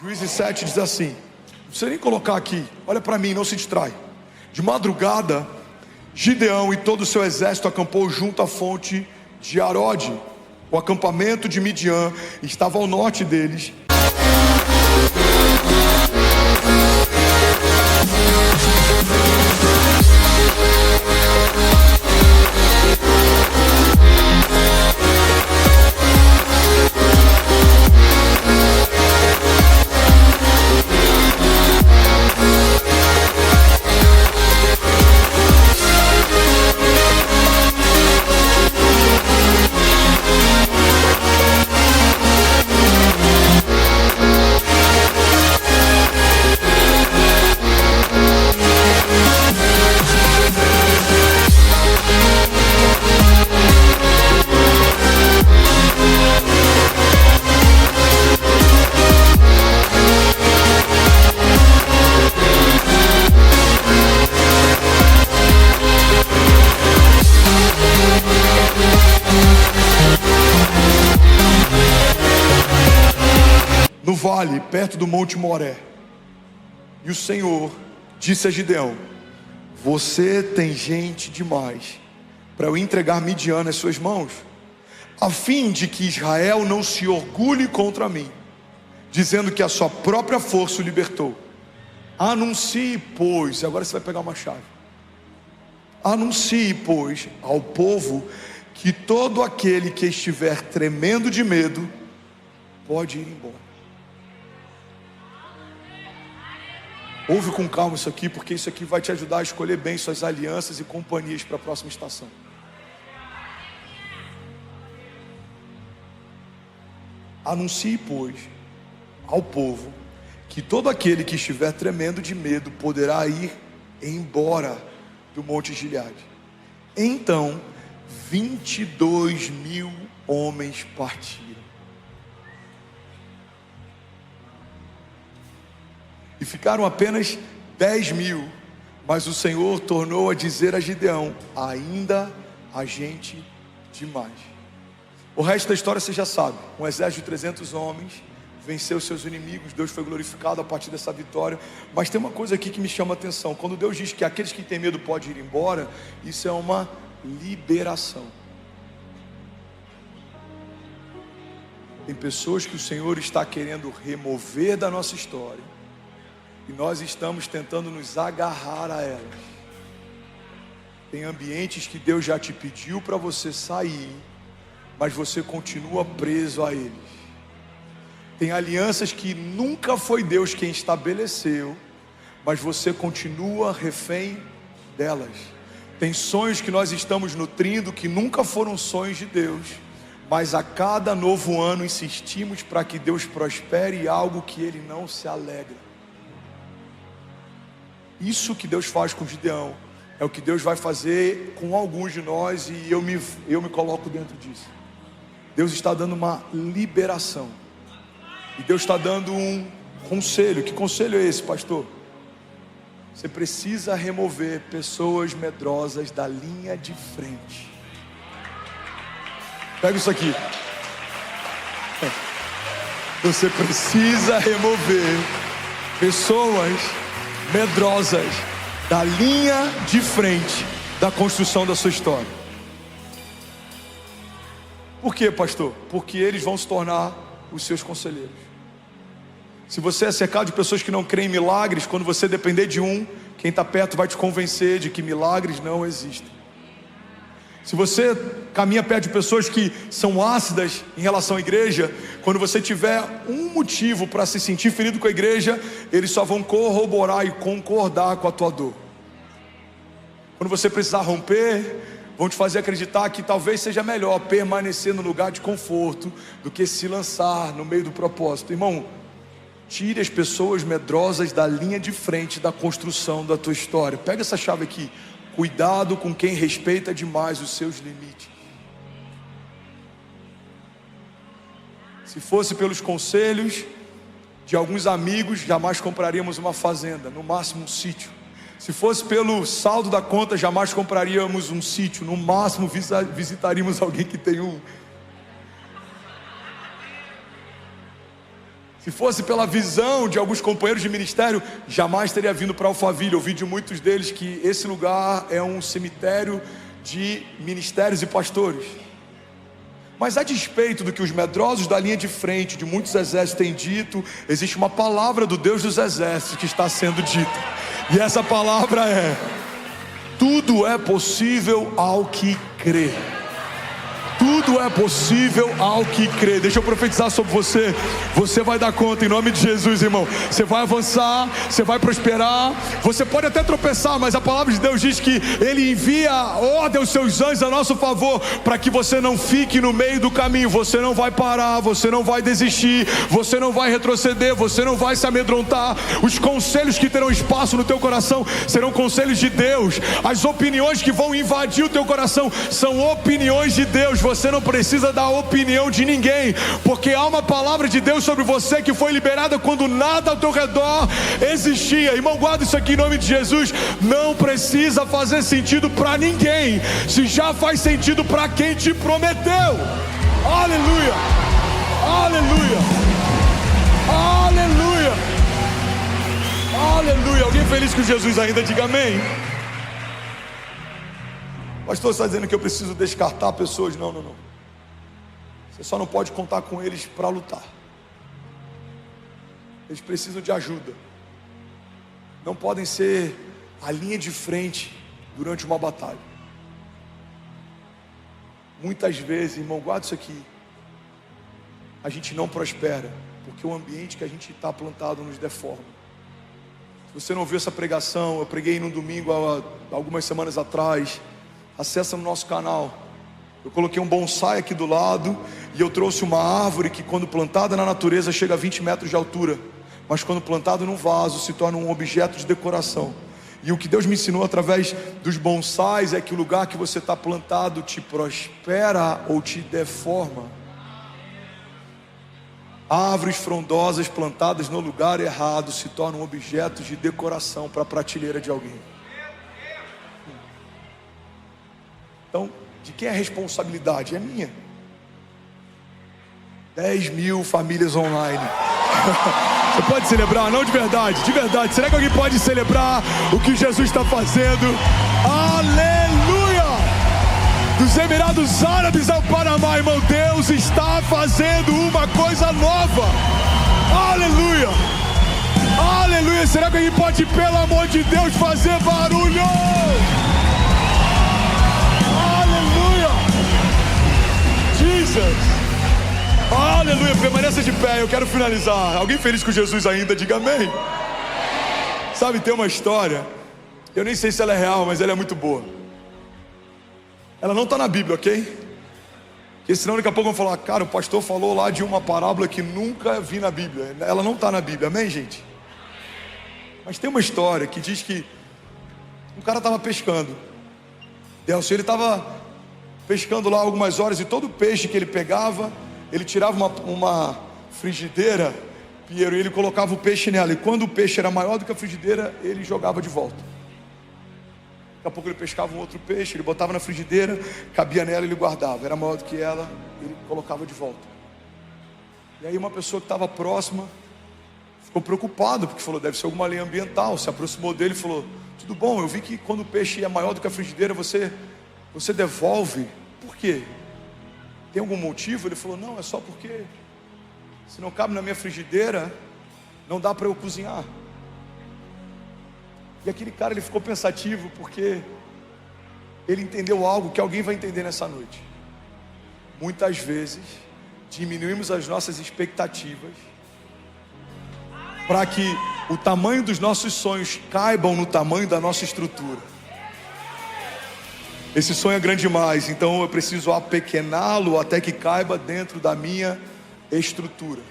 Juízes 7 diz assim, não precisa nem colocar aqui, olha para mim, não se distrai. De madrugada, Gideão e todo o seu exército acampou junto à fonte de Arode. O acampamento de Midian estava ao norte deles. No vale, perto do Monte Moré. E o Senhor disse a Gideão: você tem gente demais para eu entregar Midian nas suas mãos, a fim de que Israel não se orgulhe contra mim, dizendo que a sua própria força o libertou. Anuncie, pois, agora você vai pegar uma chave. Anuncie, pois, ao povo que todo aquele que estiver tremendo de medo pode ir embora. Ouve com calma isso aqui, porque isso aqui vai te ajudar a escolher bem suas alianças e companhias para a próxima estação. Anuncie, pois, ao povo que todo aquele que estiver tremendo de medo poderá ir embora do Monte Gileade. Então 22.000 homens partiram. E ficaram apenas 10.000. Mas o Senhor tornou a dizer a Gideão: ainda há gente demais. O resto da história você já sabe. Um exército de 300 homens venceu seus inimigos. Deus foi glorificado a partir dessa vitória. Mas tem uma coisa aqui que me chama a atenção. Quando Deus diz que aqueles que têm medo podem ir embora, isso é uma liberação. Tem pessoas que o Senhor está querendo remover da nossa história, e nós estamos tentando nos agarrar a elas. Tem ambientes que Deus já te pediu para você sair, mas você continua preso a eles. Tem alianças que nunca foi Deus quem estabeleceu, mas você continua refém delas. Tem sonhos que nós estamos nutrindo que nunca foram sonhos de Deus, mas a cada novo ano insistimos para que Deus prospere algo que Ele não se alegra. Isso que Deus faz com Gideão é o que Deus vai fazer com alguns de nós, e eu me coloco dentro disso. Deus está dando uma liberação, e Deus está dando um conselho. Que conselho é esse, pastor? Você precisa remover pessoas medrosas da linha de frente. Pega isso aqui. Você precisa remover pessoas medrosas da linha de frente da construção da sua história. Por quê, pastor? Porque eles vão se tornar os seus conselheiros. Se você é cercado de pessoas que não creem em milagres, quando você depender de um, quem está perto vai te convencer de que milagres não existem. Se você caminha perto de pessoas que são ácidas em relação à igreja, quando você tiver um motivo para se sentir ferido com a igreja, eles só vão corroborar e concordar com a tua dor. Quando você precisar romper, vão te fazer acreditar que talvez seja melhor permanecer no lugar de conforto do que se lançar no meio do propósito. Irmão, tire as pessoas medrosas da linha de frente da construção da tua história. Pega essa chave aqui. Cuidado com quem respeita demais os seus limites. Se fosse pelos conselhos de alguns amigos, jamais compraríamos uma fazenda, no máximo um sítio. Se fosse pelo saldo da conta, jamais compraríamos um sítio, no máximo visitaríamos alguém que tem um. Se fosse pela visão de alguns companheiros de ministério, jamais teria vindo para Alphaville. Eu ouvi de muitos deles que esse lugar é um cemitério de ministérios e pastores. Mas a despeito do que os medrosos da linha de frente de muitos exércitos têm dito, existe uma palavra do Deus dos exércitos que está sendo dita. E essa palavra é: tudo é possível ao que crê. Tudo é possível ao que crê. Deixa eu profetizar sobre você. Você vai dar conta em nome de Jesus, irmão. Você vai avançar, você vai prosperar. Você pode até tropeçar, mas a palavra de Deus diz que Ele envia ordem aos seus anjos a nosso favor, para que você não fique no meio do caminho. Você não vai parar, você não vai desistir, você não vai retroceder, você não vai se amedrontar. Os conselhos que terão espaço no teu coração serão conselhos de Deus. As opiniões que vão invadir o teu coração são opiniões de Deus. Você não precisa da opinião de ninguém, porque há uma palavra de Deus sobre você que foi liberada quando nada ao teu redor existia. Irmão, guarda isso aqui em nome de Jesus. Não precisa fazer sentido para ninguém, se já faz sentido para quem te prometeu. Aleluia, aleluia, aleluia, aleluia. Alguém feliz com Jesus ainda? Diga amém. Pastor, está dizendo que eu preciso descartar pessoas? Não. Você só não pode contar com eles para lutar. Eles precisam de ajuda. Não podem ser a linha de frente durante uma batalha. Muitas vezes, irmão, guarda isso aqui, a gente não prospera porque o ambiente que a gente está plantado nos deforma. Se você não viu essa pregação, eu preguei num domingo há algumas semanas atrás. Acessa no nosso canal. Eu coloquei um bonsai aqui do lado, e eu trouxe uma árvore que, quando plantada na natureza, chega a 20 metros de altura, mas quando plantado num vaso se torna um objeto de decoração. E o que Deus me ensinou através dos bonsais é que o lugar que você está plantado te prospera ou te deforma. Árvores frondosas plantadas no lugar errado se tornam objetos de decoração para a prateleira de alguém. Então, de quem é a responsabilidade? É minha. 10 mil famílias online. Você pode celebrar? Não, de verdade, de verdade. Será que alguém pode celebrar o que Jesus está fazendo? Aleluia! Dos Emirados Árabes ao Panamá, irmão, Deus está fazendo uma coisa nova. Aleluia! Aleluia! Será que alguém pode, pelo amor de Deus, fazer barulho? Aleluia, permaneça de pé, eu quero finalizar. Alguém feliz com Jesus ainda? Diga amém. Sabe, tem uma história, eu nem sei se ela é real, mas ela é muito boa. Ela não está na Bíblia, ok? Porque senão daqui a pouco vão falar: cara, o pastor falou lá de uma parábola que nunca vi na Bíblia. Ela não está na Bíblia, amém, gente? Mas tem uma história que diz que um cara estava pescando. Delcio, ele estava pescando lá algumas horas, e todo peixe que ele pegava, ele tirava uma frigideira, Piero, e ele colocava o peixe nela. E quando o peixe era maior do que a frigideira, ele jogava de volta. Daqui a pouco ele pescava um outro peixe, ele botava na frigideira, cabia nela e ele guardava. Era maior do que ela, ele colocava de volta. E aí uma pessoa que estava próxima ficou preocupado, porque falou: deve ser alguma lei ambiental. Se aproximou dele e falou: tudo bom, eu vi que quando o peixe é maior do que a frigideira, você devolve. Por quê? Tem algum motivo? Ele falou: não, é só porque se não cabe na minha frigideira, não dá para eu cozinhar. E aquele cara, ele ficou pensativo, porque ele entendeu algo que alguém vai entender nessa noite. Muitas vezes diminuímos as nossas expectativas para que o tamanho dos nossos sonhos caibam no tamanho da nossa estrutura. Esse sonho é grande demais, então eu preciso apequená-lo até que caiba dentro da minha estrutura.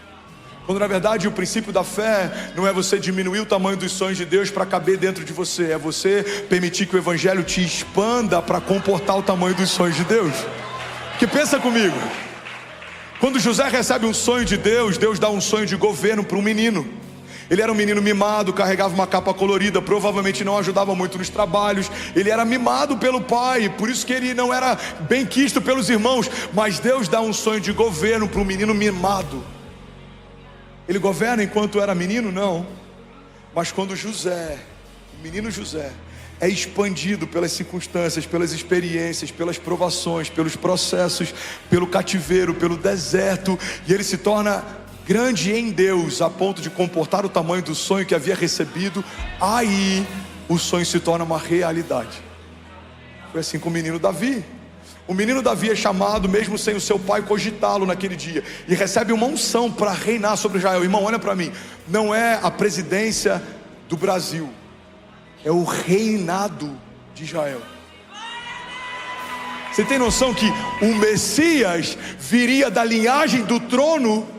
Quando na verdade o princípio da fé não é você diminuir o tamanho dos sonhos de Deus para caber dentro de você, é você permitir que o Evangelho te expanda para comportar o tamanho dos sonhos de Deus. Porque pensa comigo, quando José recebe um sonho de Deus, Deus dá um sonho de governo para um menino. Ele era um menino mimado, carregava uma capa colorida, provavelmente não ajudava muito nos trabalhos. Ele era mimado pelo pai, por isso que ele não era bem quisto pelos irmãos. Mas Deus dá um sonho de governo para um menino mimado. Ele governa enquanto era menino? Não. Mas quando José, o menino José, é expandido pelas circunstâncias, pelas experiências, pelas provações, pelos processos, pelo cativeiro, pelo deserto, e ele se torna grande em Deus, a ponto de comportar o tamanho do sonho que havia recebido, aí o sonho se torna uma realidade. Foi assim com o menino Davi. O menino Davi é chamado, mesmo sem o seu pai cogitá-lo naquele dia, e recebe uma unção para reinar sobre Israel. Irmão, olha para mim, não é a presidência do Brasil, é o reinado de Israel. Você tem noção que o Messias viria da linhagem do trono?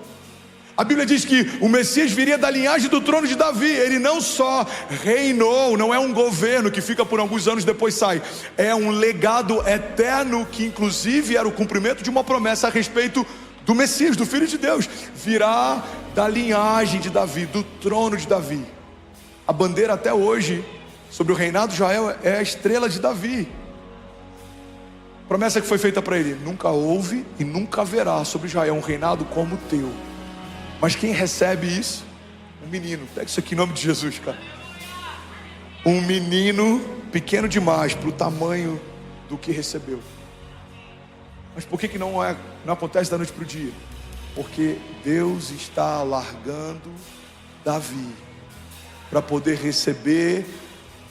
A Bíblia diz que o Messias viria da linhagem do trono de Davi. Ele não só reinou, não é um governo que fica por alguns anos e depois sai. É um legado eterno que inclusive era o cumprimento de uma promessa a respeito do Messias, do Filho de Deus. Virá da linhagem de Davi, do trono de Davi. A bandeira até hoje sobre o reinado de Israel é a estrela de Davi. Promessa que foi feita para ele: nunca houve e nunca haverá sobre Israel um reinado como o teu. Mas quem recebe isso? Um menino. Pega isso aqui em nome de Jesus, cara. Um menino pequeno demais para o tamanho do que recebeu. Mas por que não acontece da noite para o dia? Porque Deus está alargando Davi para poder receber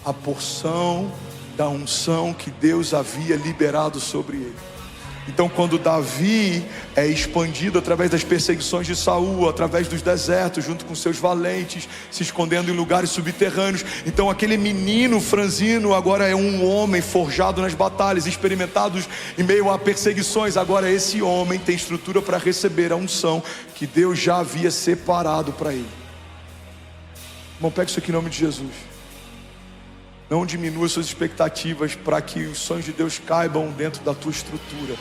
a porção da unção que Deus havia liberado sobre ele. Então, quando Davi é expandido através das perseguições de Saul, através dos desertos, junto com seus valentes, se escondendo em lugares subterrâneos, então aquele menino franzino agora é um homem forjado nas batalhas, experimentados em meio a perseguições. Agora esse homem tem estrutura para receber a unção que Deus já havia separado para ele. Irmão, pega isso aqui em nome de Jesus. Não diminua suas expectativas para que os sonhos de Deus caibam dentro da tua estrutura.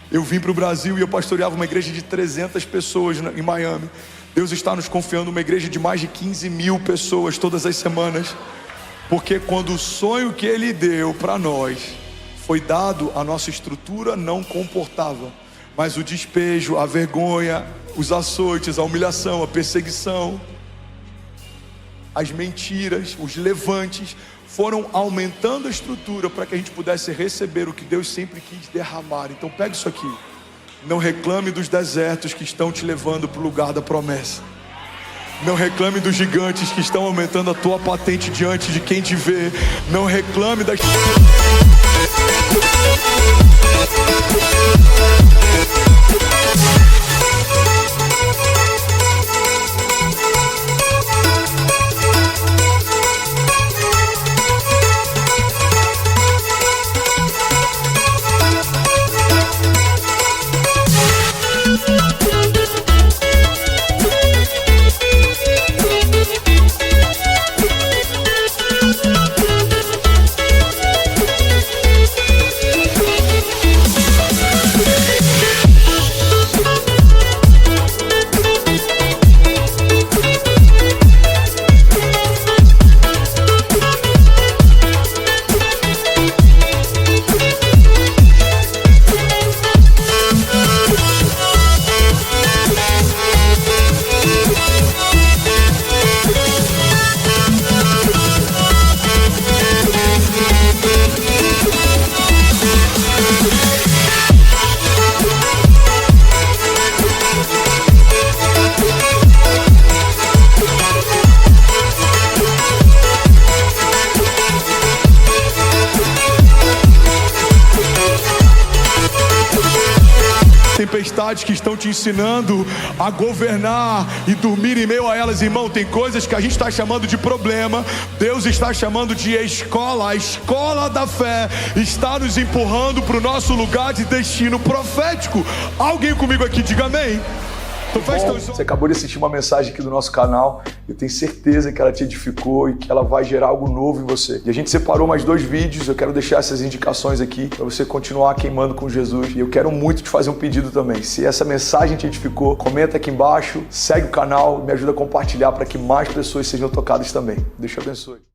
Eu vim para o Brasil e eu pastoreava uma igreja de 300 pessoas em Miami. Deus está nos confiando uma igreja de mais de 15 mil pessoas todas as semanas. Porque quando o sonho que Ele deu para nós foi dado, a nossa estrutura não comportava. Mas o despejo, a vergonha, os açoites, a humilhação, a perseguição, as mentiras, os levantes foram aumentando a estrutura para que a gente pudesse receber o que Deus sempre quis derramar. Então pega isso aqui. Não reclame dos desertos que estão te levando para o lugar da promessa. Não reclame dos gigantes que estão aumentando a tua patente diante de quem te vê. Não reclame das... Tempestades que estão te ensinando a governar e dormir em meio a elas. Irmão, tem coisas que a gente está chamando de problema, Deus está chamando de escola. A escola da fé está nos empurrando para o nosso lugar de destino profético. Alguém comigo aqui, diga amém. Bom, você acabou de assistir uma mensagem aqui do nosso canal. Eu tenho certeza que ela te edificou e que ela vai gerar algo novo em você. E a gente separou mais 2 vídeos. Eu quero deixar essas indicações aqui para você continuar queimando com Jesus. E eu quero muito te fazer um pedido também. Se essa mensagem te edificou, comenta aqui embaixo, segue o canal, me ajuda a compartilhar para que mais pessoas sejam tocadas também. Deus te abençoe.